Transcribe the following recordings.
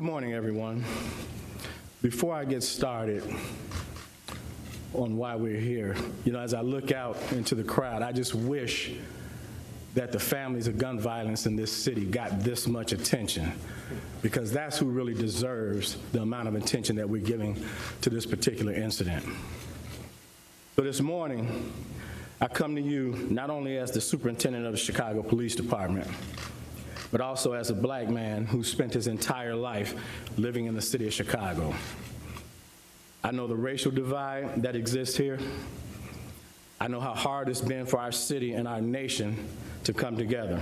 Good morning, everyone. Before I get started on why we're here, as I look out into the crowd, I just wish that the families of gun violence in this city got this much attention, because that's who really deserves the amount of attention that we're giving to this particular incident. So this morning, I come to you not only as the superintendent of the Chicago Police Department, but also as a black man who spent his entire life living in the city of Chicago. I know the racial divide that exists here. I know how hard it's been for our city and our nation to come together.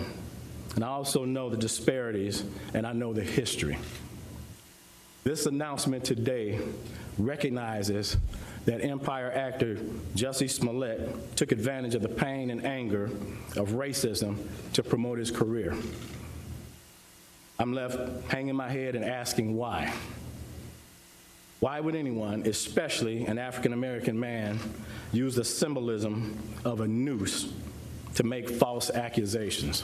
And I also know the disparities, and I know the history. This announcement today recognizes that Empire actor Jussie Smollett took advantage of the pain and anger of racism to promote his career. I'm left hanging my head and asking why. Why would anyone, especially an African-American man, use the symbolism of a noose to make false accusations?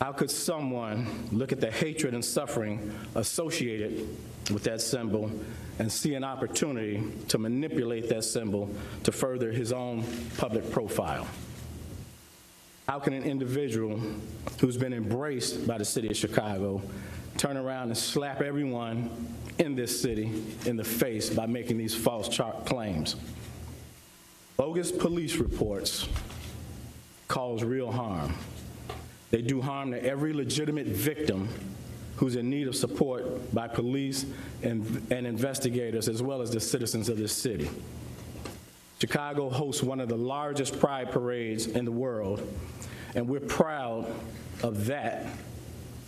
How could someone look at the hatred and suffering associated with that symbol and see an opportunity to manipulate that symbol to further his own public profile? How can an individual who's been embraced by the city of Chicago turn around and slap everyone in this city in the face by making these false claims? Bogus police reports cause real harm. They do harm to every legitimate victim who's in need of support by police and investigators, as well as the citizens of this city. Chicago hosts one of the largest pride parades in the world, and we're proud of that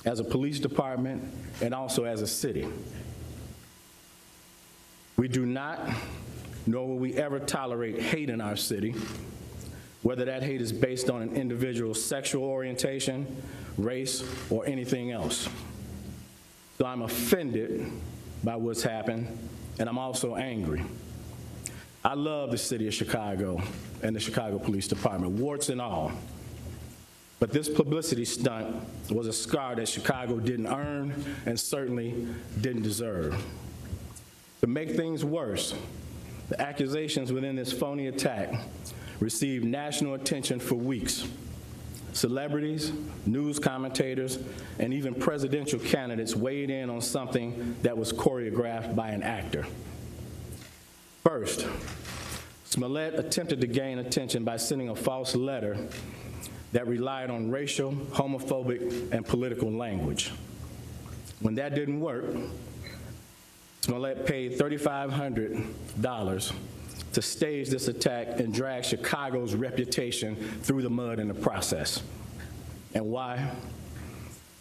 as a police department and also as a city. We do not, nor will we ever tolerate hate in our city, whether that hate is based on an individual's sexual orientation, race, or anything else. So I'm offended by what's happened, and I'm also angry. I love the city of Chicago and the Chicago Police Department, warts and all. But this publicity stunt was a scar that Chicago didn't earn and certainly didn't deserve. To make things worse, the accusations within this phony attack received national attention for weeks. Celebrities, news commentators, and even presidential candidates weighed in on something that was choreographed by an actor. First, Smollett attempted to gain attention by sending a false letter that relied on racial, homophobic, and political language. When that didn't work, Smollett paid $3,500 to stage this attack and drag Chicago's reputation through the mud in the process. And why?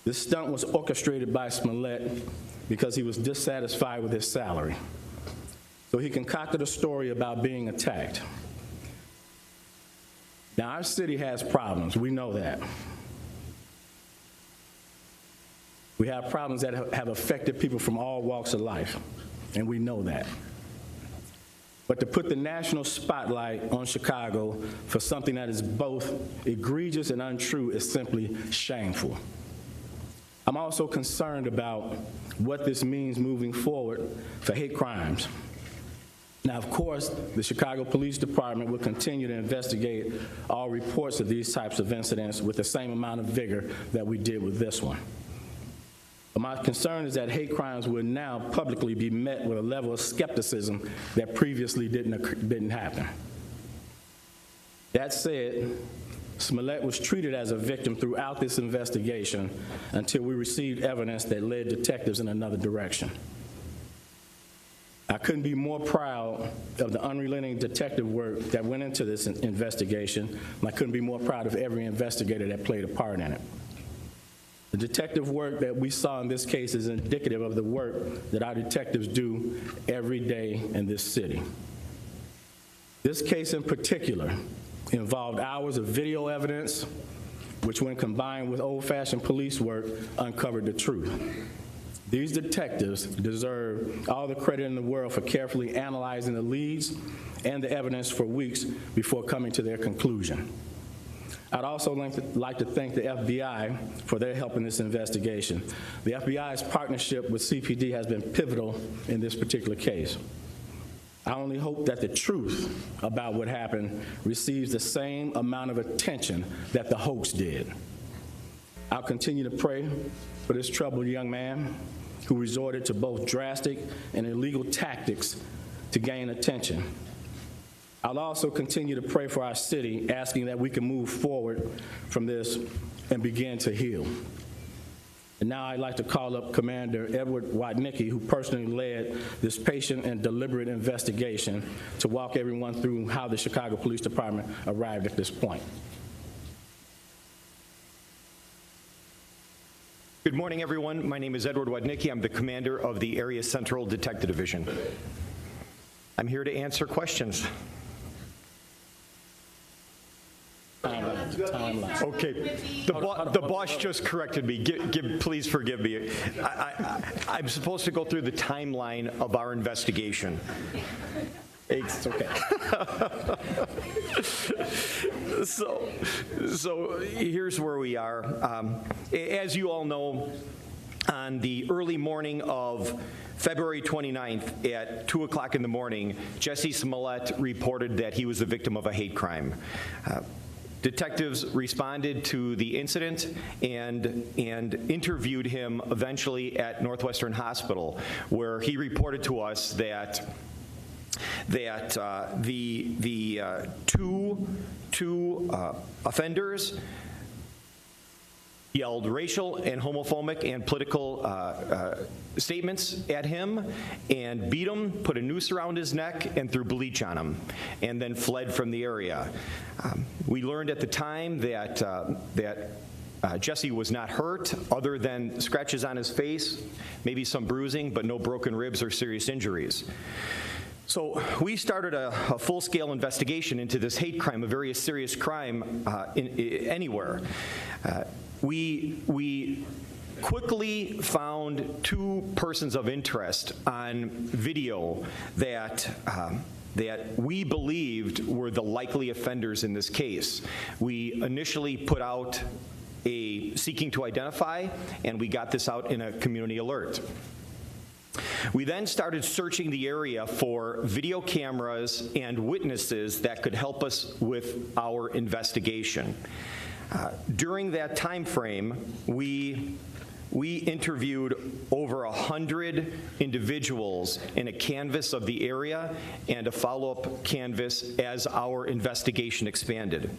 This stunt was orchestrated by Smollett because he was dissatisfied with his salary. So he concocted a story about being attacked. Now, our city has problems. We know that. We have problems that have affected people from all walks of life, and we know that. But to put the national spotlight on Chicago for something that is both egregious and untrue is simply shameful. I'm also concerned about what this means moving forward for hate crimes. Now, of course, the Chicago Police Department will continue to investigate all reports of these types of incidents with the same amount of vigor that we did with this one. But my concern is that hate crimes will now publicly be met with a level of skepticism that previously didn't happen. That said, Smollett was treated as a victim throughout this investigation until we received evidence that led detectives in another direction. I couldn't be more proud of the unrelenting detective work that went into this investigation, and I couldn't be more proud of every investigator that played a part in it. The detective work that we saw in this case is indicative of the work that our detectives do every day in this city. This case in particular involved hours of video evidence, which when combined with old-fashioned police work, uncovered the truth. These detectives deserve all the credit in the world for carefully analyzing the leads and the evidence for weeks before coming to their conclusion. I'd also like to thank the FBI for their help in this investigation. The FBI's partnership with CPD has been pivotal in this particular case. I only hope that the truth about what happened receives the same amount of attention that the hoax did. I'll continue to pray for this troubled young man who resorted to both drastic and illegal tactics to gain attention. I'll also continue to pray for our city, asking that we can move forward from this and begin to heal. And now I'd like to call up Commander Edward Wadnicki, who personally led this patient and deliberate investigation, to walk everyone through how the Chicago Police Department arrived at this point. Good morning, everyone. My name is Edward Wadnicki. I'm the commander of the Area Central Detective Division. I'm here to answer questions. Timeline. Okay, the boss just corrected me. Please forgive me. I'm supposed to go through the timeline of our investigation. It's okay. So here's where we are. As you all know, on the early morning of February 29th at 2 o'clock in the morning, Jussie Smollett reported that he was the victim of a hate crime. Detectives responded to the incident and interviewed him eventually at Northwestern Hospital, where he reported to us that the two offenders yelled racial and homophobic and political statements at him and beat him, put a noose around his neck, and threw bleach on him, and then fled from the area. We learned at the time that Jussie was not hurt, other than scratches on his face, maybe some bruising, but no broken ribs or serious injuries. So we started a full-scale investigation into this hate crime, a very serious crime anywhere. We quickly found two persons of interest on video that we believed were the likely offenders in this case. We initially put out a seeking to identify, and we got this out in a community alert. We then started searching the area for video cameras and witnesses that could help us with our investigation. During that time frame, we interviewed over 100 individuals in a canvass of the area and a follow-up canvass as our investigation expanded.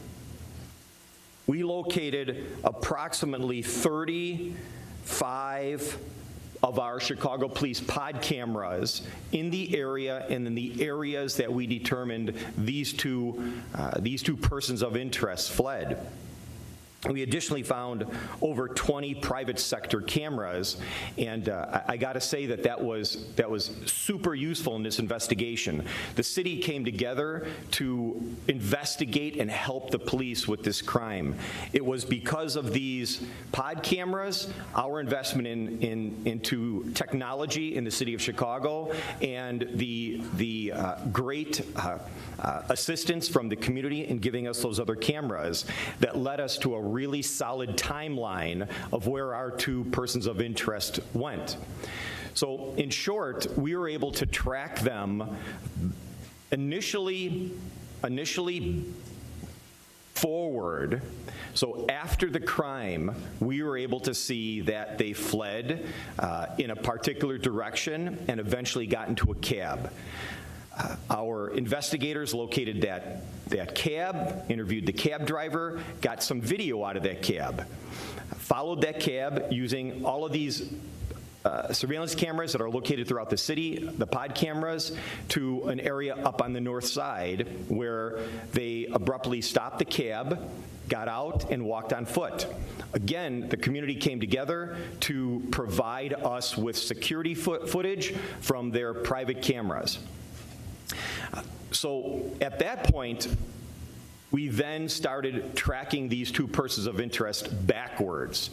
We located approximately 35 of our Chicago Police pod cameras in the area and in the areas that we determined these two persons of interest fled. We additionally found over 20 private sector cameras, and I got to say that was super useful in this investigation. The city came together to investigate and help the police with this crime. It was because of these pod cameras, our investment into technology in the city of Chicago, and the great assistance from the community in giving us those other cameras that led us to a really solid timeline of where our two persons of interest went. So in short, we were able to track them initially forward. So after the crime, we were able to see that they fled in a particular direction and eventually got into a cab. Our investigators located that cab, interviewed the cab driver, got some video out of that cab, followed that cab using all of these surveillance cameras that are located throughout the city, the pod cameras, to an area up on the north side where they abruptly stopped the cab, got out, and walked on foot. Again, the community came together to provide us with security footage from their private cameras. So at that point, We then started tracking these two persons of interest backwards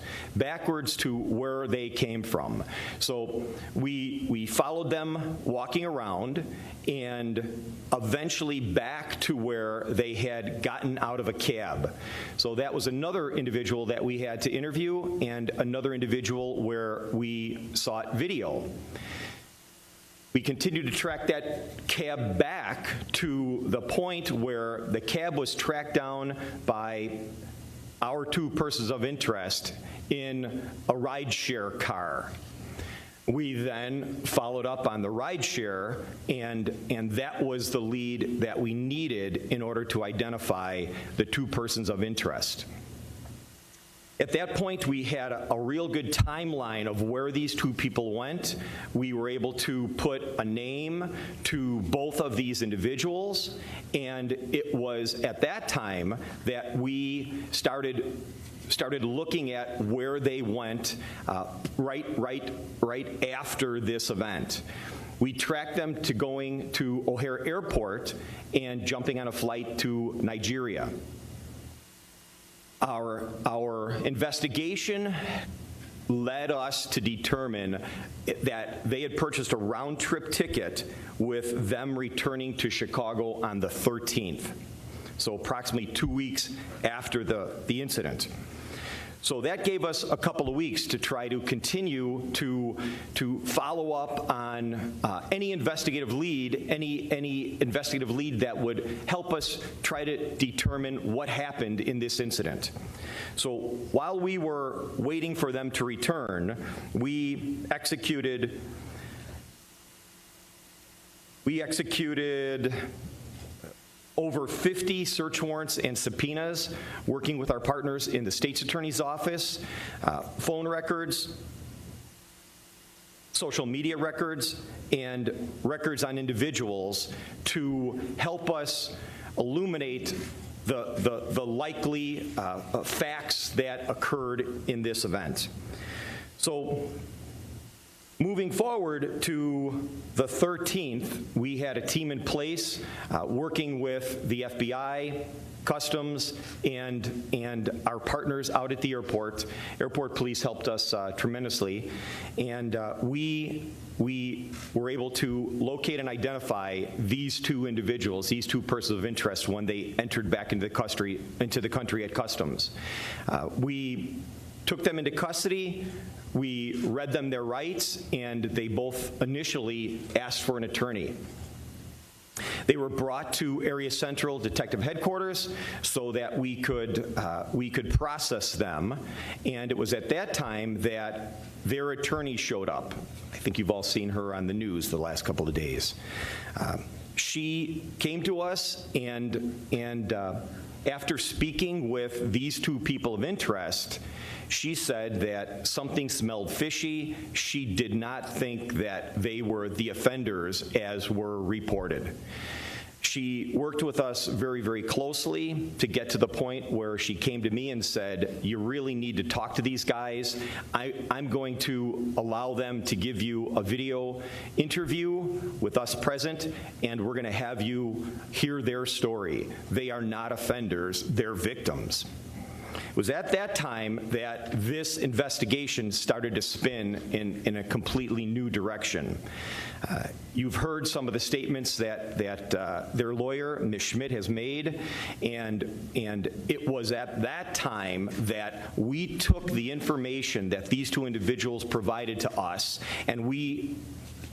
to where they came from. So we followed them walking around and eventually back to where they had gotten out of a cab. So that was another individual that we had to interview and another individual where we sought video. We continued to track that cab back to the point where the cab was tracked down by our two persons of interest in a rideshare car. We then followed up on the rideshare, and that was the lead that we needed in order to identify the two persons of interest. At that point, we had a real good timeline of where these two people went. We were able to put a name to both of these individuals, and it was at that time that we started looking at where they went right after this event. We tracked them to going to O'Hare Airport and jumping on a flight to Nigeria. Our investigation led us to determine that they had purchased a round-trip ticket with them returning to Chicago on the 13th, so approximately 2 weeks after the incident. So that gave us a couple of weeks to try to continue to follow up on any investigative lead, any investigative lead that would help us try to determine what happened in this incident. So while we were waiting for them to return, we executed over 50 search warrants and subpoenas, working with our partners in the state's attorney's office, phone records, social media records, and records on individuals to help us illuminate the likely facts that occurred in this event. So, moving forward to the 13th, we had a team in place working with the FBI, Customs, and our partners out at the airport. Airport police helped us tremendously, and we were able to locate and identify these two individuals, these two persons of interest, when they entered back into the country at Customs. We took them into custody. We read them their rights, and they both initially asked for an attorney. They were brought to Area Central Detective Headquarters so that we could process them, and it was at that time that their attorney showed up. I think you've all seen her on the news the last couple of days. She came to us, and after speaking with these two people of interest, she said that something smelled fishy. She did not think that they were the offenders as were reported. She worked with us very, very closely to get to the point where she came to me and said, "You really need to talk to these guys. I'm going to allow them to give you a video interview with us present, and we're going to have you hear their story. They are not offenders, they're victims." It was at that time that this investigation started to spin in a completely new direction. You've heard some of the statements that their lawyer, Ms. Schmidt, has made, and it was at that time that we took the information that these two individuals provided to us, and we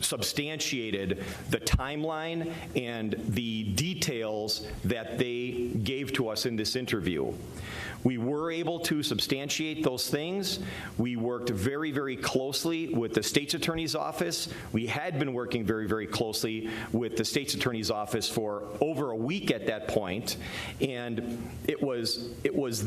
substantiated the timeline and the details that they gave to us in this interview. We were able to substantiate those things. We worked very, very closely with the state's attorney's office. We had been working very, very closely with the state's attorney's office for over a week at that point, and it was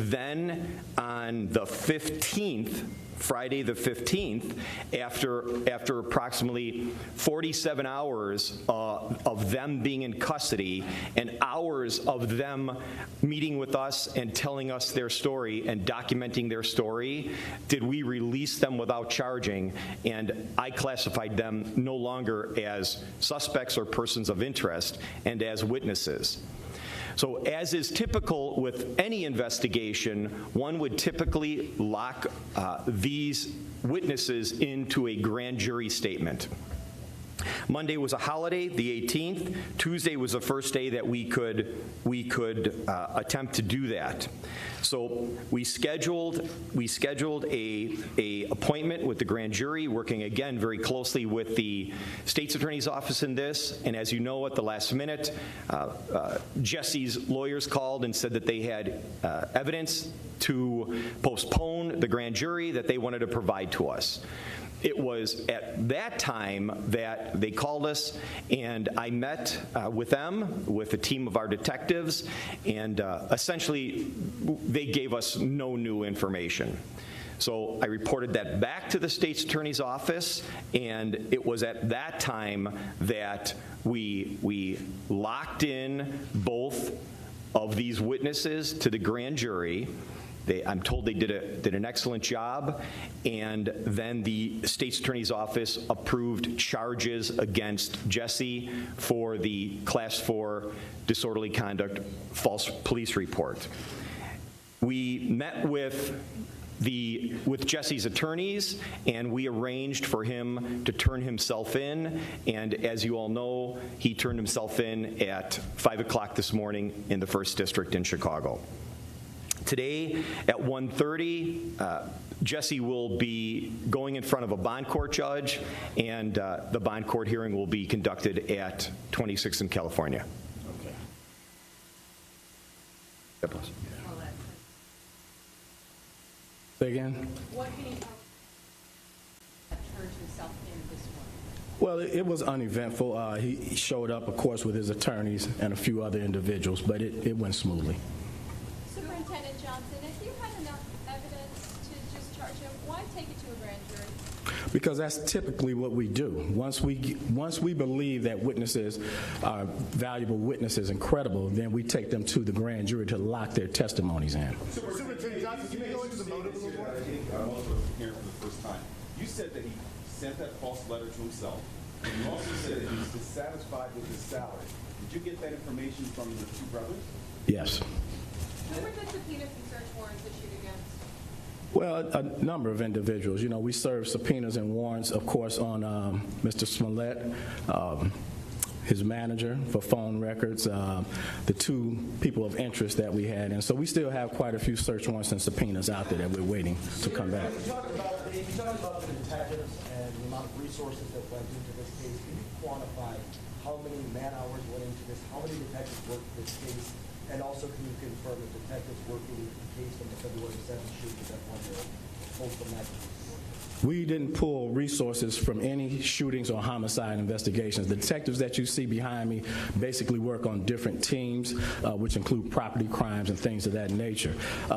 then on the 15th, Friday the 15th, after approximately 47 hours of them being in custody and hours of them meeting with us and telling us their story and documenting their story, did we release them without charging, and I classified them no longer as suspects or persons of interest and as witnesses. So as is typical with any investigation, one would typically lock these witnesses into a grand jury statement. Monday was a holiday, the 18th. Tuesday was the first day that we could attempt to do that. So we scheduled a appointment with the grand jury, working again very closely with the state's attorney's office in this. And as you know, at the last minute, Jussie's lawyers called and said that they had evidence to postpone the grand jury that they wanted to provide to us. It was at that time that they called us, and I met with them, with a team of our detectives, and essentially they gave us no new information. So I reported that back to the state's attorney's office, and it was at that time that we locked in both of these witnesses to the grand jury. I'm told they did an excellent job, and then the state's attorney's office approved charges against Jussie for the Class 4 disorderly conduct false police report. We met with Jussie's attorneys, and we arranged for him to turn himself in, and as you all know, he turned himself in at 5 o'clock this morning in the 1st District in Chicago. Today at 1:30, Jussie will be going in front of a bond court judge, and the bond court hearing will be conducted at 26th in California. Okay. God bless. Say again? What can you tell that turned himself in this morning? Well, it was uneventful. He showed up, of course, with his attorneys and a few other individuals, but it went smoothly. Superintendent Johnson, if you had enough evidence to just charge him, why take it to a grand jury? Because that's typically what we do. Once we believe that witnesses are valuable witnesses and credible, then we take them to the grand jury to lock their testimonies in. Superintendent Johnson, can you go into the motive a little more? I think I'm also hearing for the first time. You said that he sent that false letter to himself, and you also said that he was dissatisfied with his salary. Did you get that information from the two brothers? Yes. Who were the subpoenas and search warrants issued against? Well, a number of individuals. You know, we serve subpoenas and warrants, of course, on Mr. Smollett, his manager for phone records, the two people of interest that we had. And so we still have quite a few search warrants and subpoenas out there that we're waiting to come back. You talked about the detectives and the amount of resources that went into this case. Can you quantify how many man-hours went into this, how many detectives worked this case, and also can you confirm that detectives working the case on the February 7th shooting that one year postal matches? We didn't pull resources from any shootings or homicide investigations. The detectives that you see behind me basically work on different teams, which include property crimes and things of that nature.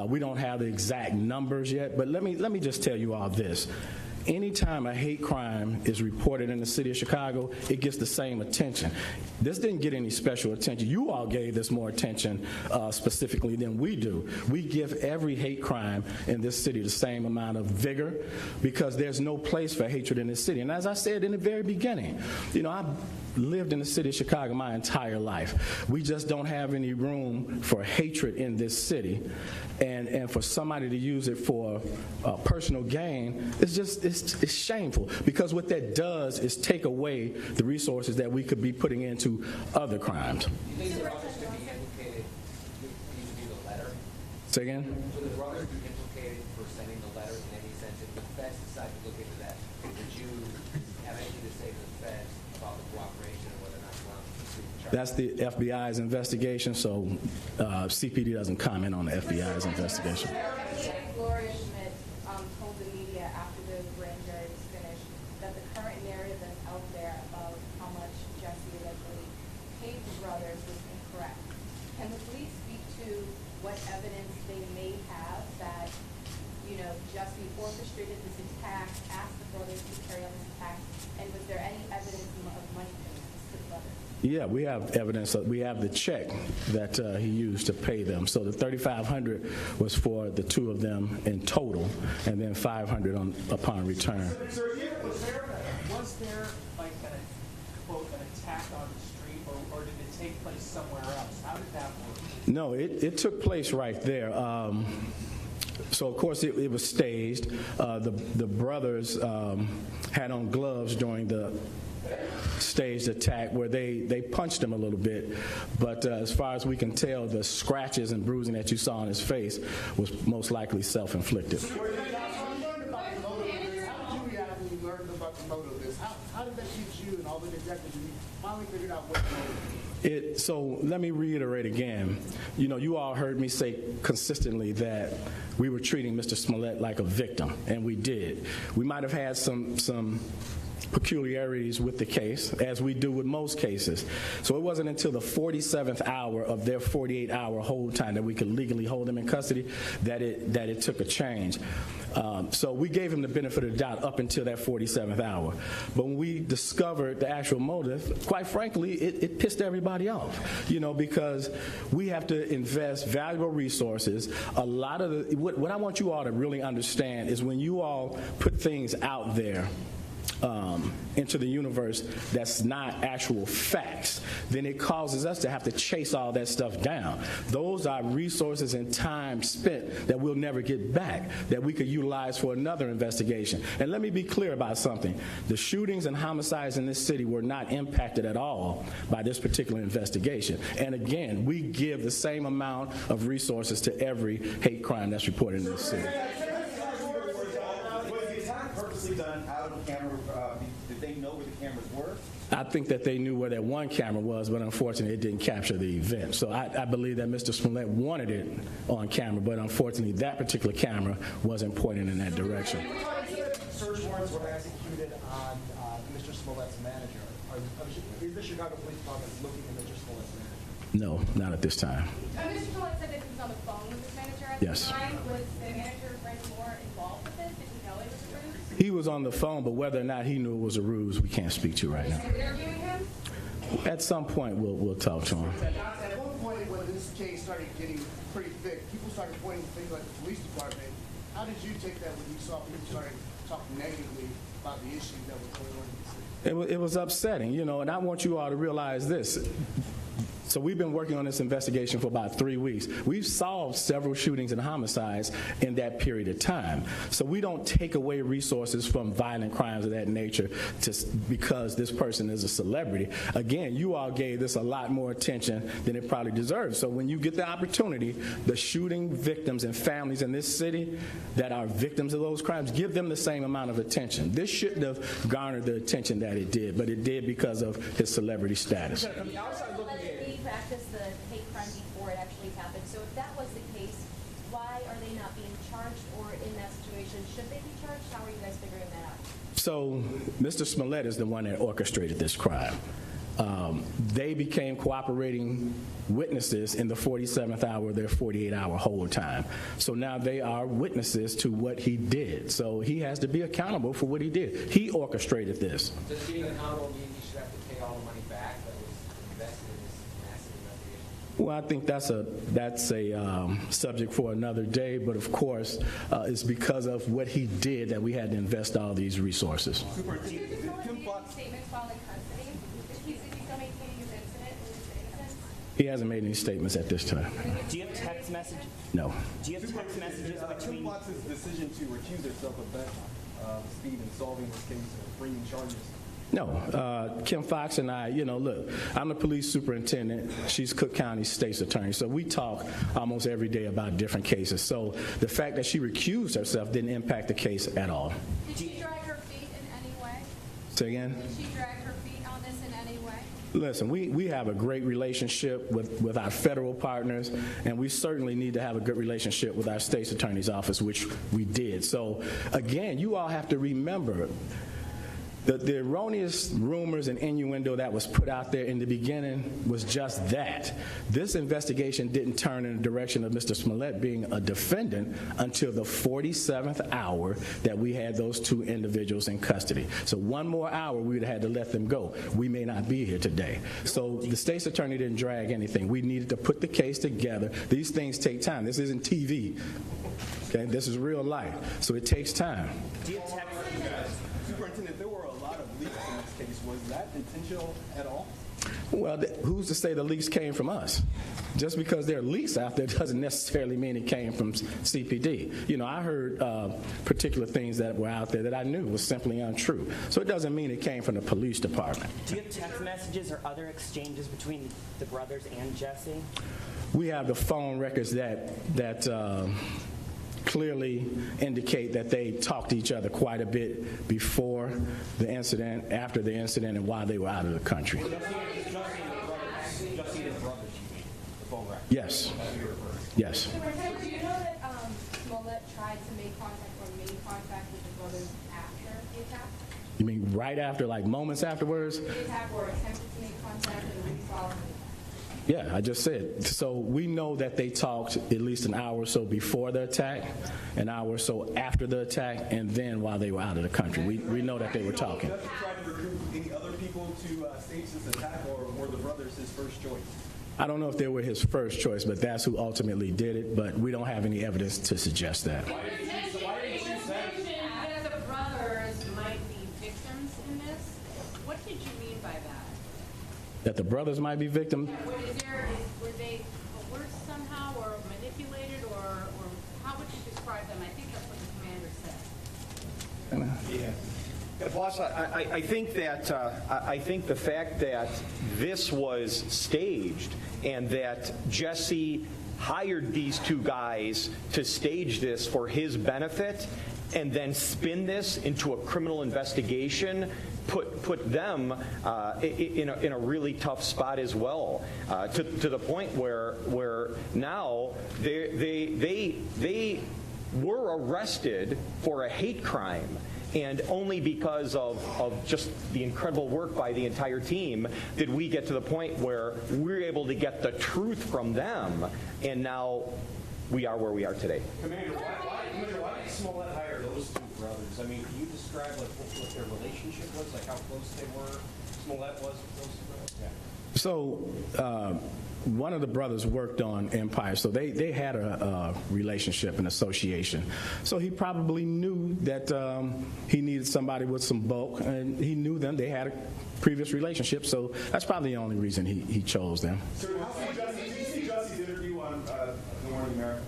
We don't have the exact numbers yet, but let me just tell you all this. Anytime a hate crime is reported in the city of Chicago, it gets the same attention. This didn't get any special attention. You all gave this more attention specifically than we do. We give every hate crime in this city the same amount of vigor because there's no place for hatred in this city. And as I said in the very beginning, you know, I've lived in the city of Chicago my entire life. We just don't have any room for hatred in this city. And for somebody to use it for personal gain, it's shameful, because what that does is take away the resources that we could be putting into other crimes. Do you think the brothers could be implicated vis-a-vis the letter? Say again? Would the brothers be implicated for sending the letter in any sense? If the feds decide to look into that, would you have anything to say to the feds about the cooperation and whether or not you want to pursue the charge? That's the FBI's investigation, so CPD doesn't comment on the FBI's investigation. Gloria Schmidt told the media after the grand jury was finished that the current narrative that's out there about how much Jussie allegedly paid the brothers was incorrect. Can the police speak to what evidence they may have that, you know, Jussie orchestrated this attack, asked the brothers to carry out this attack, and was there any evidence of money payments to the brothers? Yeah, we have evidence. We have the check that he used to pay them. So the $3,500 was for the two of them in total, and then $500 upon return. Was there like an quote an attack on the street, or did it take place somewhere else? How did that work? No, it took place right there. So, of course, it was staged. The brothers had on gloves during the staged attack where they punched him a little bit. But as far as we can tell, the scratches and bruising that you saw on his face was most likely self-inflicted. How did you react when you learned about the motive of this? How did that teach you and all the detectives? You finally figured out what motive? So let me reiterate again. You know, you all heard me say consistently that we were treating Mr. Smollett like a victim, and we did. We might have had some peculiarities with the case, as we do with most cases. So it wasn't until the 47th hour of their 48-hour hold time that we could legally hold him in custody that it took a change. So we gave him the benefit of the doubt up until that 47th hour. But when we discovered the actual motive, quite frankly, it pissed everybody off, you know, because we have to invest valuable resources. A lot of what I want you all to really understand is when you all put things out there into the universe that's not actual facts, then it causes us to have to chase all that stuff down. Those are resources and time spent that we'll never get back, that we could utilize for another investigation. And let me be clear about something. The shootings and homicides in this city were not impacted at all by this particular investigation. And again, we give the same amount of resources to every hate crime that's reported in this city. Was the attack purposely done out of camera? Did they know where the cameras were? I think that they knew where that one camera was, but unfortunately it didn't capture the event. So I believe that Mr. Smollett wanted it on camera, but unfortunately that particular camera wasn't pointing in that direction. Search warrants were executed on Mr. Smollett's manager. Is the Chicago Police Department looking at Mr. Smollett's manager? No, not at this time. Mr. Smollett said that he was on the phone with his manager at Yes. the time. Was the manager, Brent Moore, involved with this? Did he know it was a ruse? He was on the phone, but whether or not he knew it was a ruse, we can't speak to right now. Were you interviewing him? At some point, we'll talk to him. At one point when this case started getting pretty thick, people started pointing things like the police department. How did you take that when you saw people starting talking negatively about the issues that were going on in the city? It was upsetting, you know, and I want you all to realize this. So we've been working on this investigation for about 3 weeks. We've solved several shootings and homicides in that period of time. So we don't take away resources from violent crimes of that nature just because this person is a celebrity. Again, you all gave this a lot more attention than it probably deserves. So when you get the opportunity, the shooting victims and families in this city that are victims of those crimes, give them the same amount of attention. This shouldn't have garnered the attention that it did, but it did because of his celebrity status. From the outside looking in. Practice the hate crime before it actually happened. So if that was the case, why are they not being charged, or in that situation, should they be charged? How are you guys figuring that out? So Mr. Smollett is the one that orchestrated this crime. They became cooperating witnesses in the 47th hour of their 48-hour hold time. So now they are witnesses to what he did. So he has to be accountable for what he did. He orchestrated this. Does being accountable mean he should have to pay all the money back that was invested in this massive investigation? Well, I think that's a subject for another day, but of course, it's because of what he did that we had to invest all these resources. Superintendent, Did someone Kim make Fox. statements while in custody? Is he still maintaining his incident and his innocence? He hasn't made any statements at this time. Do you have text messages? No. Do you have text messages Kim between? Fox's decision to recuse herself of that speed in solving this case and bringing charges. No, Kim Fox and I, you know, look, I'm the police superintendent. She's Cook County State's attorney. So we talk almost every day about different cases. So the fact that she recused herself didn't impact the case at all. Did she drag her feet in any way? Say again? Did she drag her feet on this in any way? Listen, we have a great relationship with our federal partners, and we certainly need to have a good relationship with our state's attorney's office, which we did. So again, you all have to remember the erroneous rumors and innuendo that was put out there in the beginning was just that. This investigation didn't turn in the direction of Mr. Smollett being a defendant until the 47th hour that we had those two individuals in custody. So one more hour, we would have had to let them go. We may not be here today. So the state's attorney didn't drag anything. We needed to put the case together. These things take time. This isn't TV. Okay, this is real life. So it takes time. Do you have text? Superintendent, there were a lot of leaks in this case. Was that intentional at all? Well, who's to say the leaks came from us? Just because there are leaks out there doesn't necessarily mean it came from CPD. You know, I heard particular things that were out there that I knew was simply untrue. So it doesn't mean it came from the police department. Do you have text messages or other exchanges between the brothers and Jussie? We have the phone records that clearly indicate that they talked to each other quite a bit before the incident, after the incident, and while they were out of the country. Jussie and his brothers, you mean, the phone record? Yes. Yes. Superintendent, do you know that Smollett tried to make contact or made contact with the brothers after the attack? You mean right after, like moments afterwards? The attack or attempted to make contact and we saw him? Yeah, I just said. So we know that they talked at least an hour or so before the attack, an hour or so after the attack, and then while they were out of the country. We know that they were talking. Did Jussie try to recruit any other people to stage this attack, or were the brothers his first choice? I don't know if they were his first choice, but that's who ultimately did it, but we don't have any evidence to suggest that. That the brothers might be victims in this. What did you mean by that? That the brothers might be victims? Were they coerced somehow or manipulated, or how would you describe them? I think that's what the commander said. Yeah, boss, I think that I think the fact that this was staged and that Jussie hired these two guys to stage this for his benefit and then spin this into a criminal investigation put them in a really tough spot as well, to the point where now they were arrested for a hate crime. And only because of just the incredible work by the entire team did we get to the point where we're able to get the truth from them, and now we are where we are today. Commander, why did Smollett hire those two brothers? I mean, can you describe like what their relationship was, like how close they were? Smollett was with those two brothers? Yeah. So one of the brothers worked on Empire, so they had a relationship, an association. So he probably knew that he needed somebody with some bulk, and he knew them. They had a previous relationship, so that's probably the only reason he chose them. Sir, did you see Jussie's interview on Good Morning America?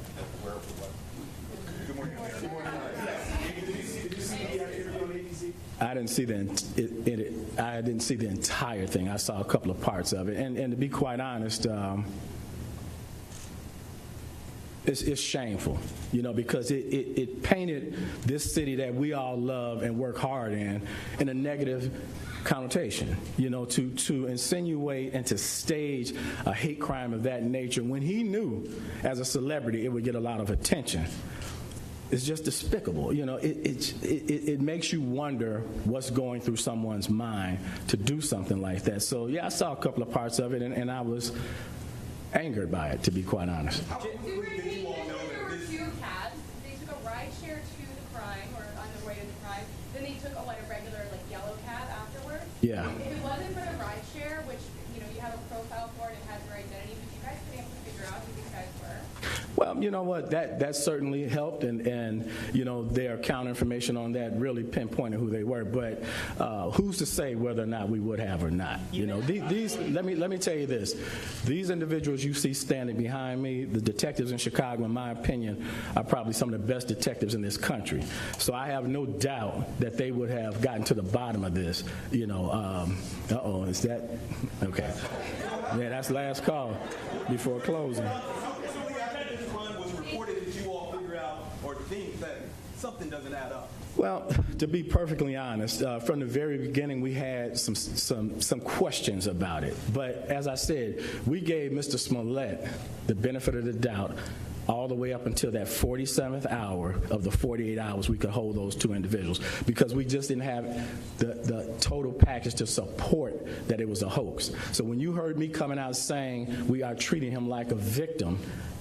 Good Morning America. Good Morning America. Yes. Did you see the interview on ABC? I didn't see the entire thing. I saw a couple of parts of it, and to be quite honest, it's shameful, you know, because it painted this city that we all love and work hard in a negative connotation, you know, to insinuate and to stage a hate crime of that nature when he knew as a celebrity it would get a lot of attention. It's just despicable. You know, it makes you wonder what's going through someone's mind to do something like that. So, yeah, I saw a couple of parts of it, and I was angered by it, to be quite honest. There were two cabs. They took a ride share to the crime, or on their way to the crime. Then they took a regular, yellow cab afterwards. Yeah. If it wasn't for the ride share, which, you know, you have a profile for it and has their identity, but you guys could able to figure out who these guys were. Well, you know what, that certainly helped, and you know, their counter information on that really pinpointed who they were. But who's to say whether or not we would have or not? You know, these let me tell you this: these individuals you see standing behind me, the detectives in Chicago, in my opinion, are probably some of the best detectives in this country. So I have no doubt that they would have gotten to the bottom of this. You know, is that okay? Yeah, that's last call before closing. Think that something doesn't add up. Well, to be perfectly honest, from the very beginning, we had some questions about it. But as I said, we gave Mr. Smollett the benefit of the doubt all the way up until that 47th hour of the 48 hours we could hold those two individuals, because we just didn't have the total package to support that it was a hoax. So when you heard me coming out saying we are treating him like a victim,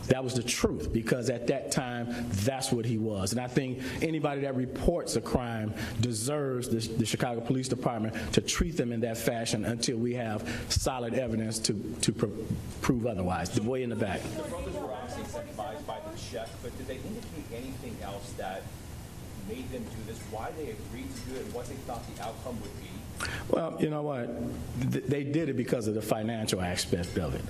that was the truth, because at that time, that's what he was. And I think anybody that reports a crime deserves the Chicago Police Department to treat them in that fashion until we have solid evidence to prove otherwise. The boy in the back. The brothers were obviously incentivized by the check, but did they indicate anything else that made them do this, why they agreed to do it, and what they thought the outcome would be? Well, you know what? They did it because of the financial aspect of it.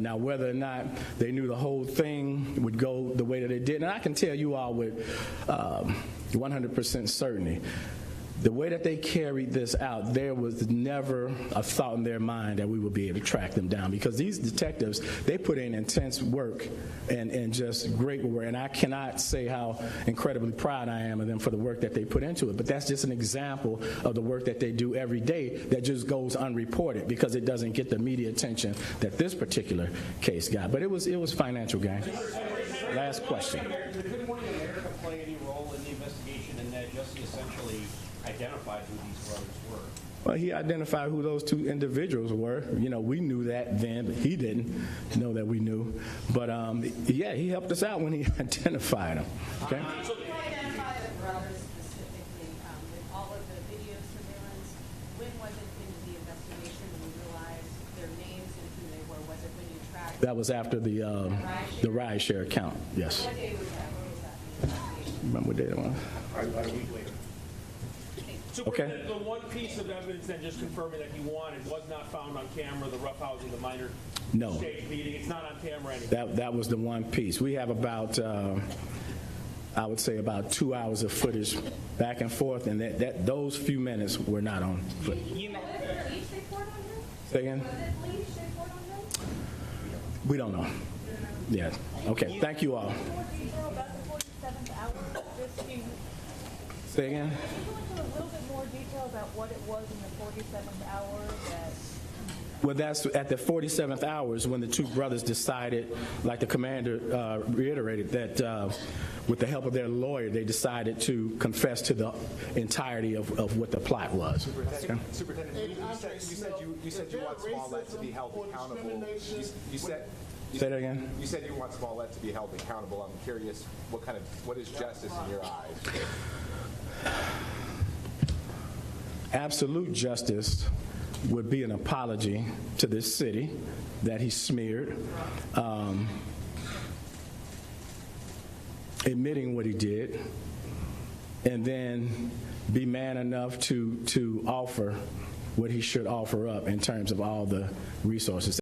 Now, whether or not they knew the whole thing would go the way that it did, and I can tell you all with 100% certainty, the way that they carried this out, there was never a thought in their mind that we would be able to track them down, because these detectives, they put in intense work and just great work, and I cannot say how incredibly proud I am of them for the work that they put into it, but that's just an example of the work that they do every day that just goes unreported because it doesn't get the media attention that this particular case got. But it was financial gain. Last question. Did Good Morning America play any role in the investigation in that Jussie essentially identified who these brothers were? Well, he identified who those two individuals were. You know, we knew that then, but he didn't know that we knew. But, yeah, he helped us out when he identified them. Okay? So you identify the brothers specifically with all of the video surveillance. When was it in the investigation when you realized their names and who they were? Was it when you tracked? That was after the rideshare account, yes. What day was that? What was that? Remember what day that was? About a week later. So Okay. the one piece of evidence then just confirming that he wanted was not found on camera, the roughhousing, the minor No. stage beating. It's not on camera anymore. That was the one piece. We have about, I would say about 2 hours of footage back and forth, and those few minutes were not on footage. You meant Was it police report on him? Say again? Was it police report on him? We don't know. Yeah. Okay. Thank you all. More detail about the 47th hour? Say again? Can you go into a little bit more detail about what it was in the 47th hour that... Well, that's at the 47th hours when the two brothers decided, like the commander reiterated, that with the help of their lawyer, they decided to confess to the entirety of what the plot was. Superintendent, you said you want Smollett to be held accountable. Say that again? You said you want Smollett to be held accountable. I'm curious, what is justice in your eyes? Absolute justice would be an apology to this city that he smeared, admitting what he did, and then be man enough to offer what he should offer up in terms of all the resources.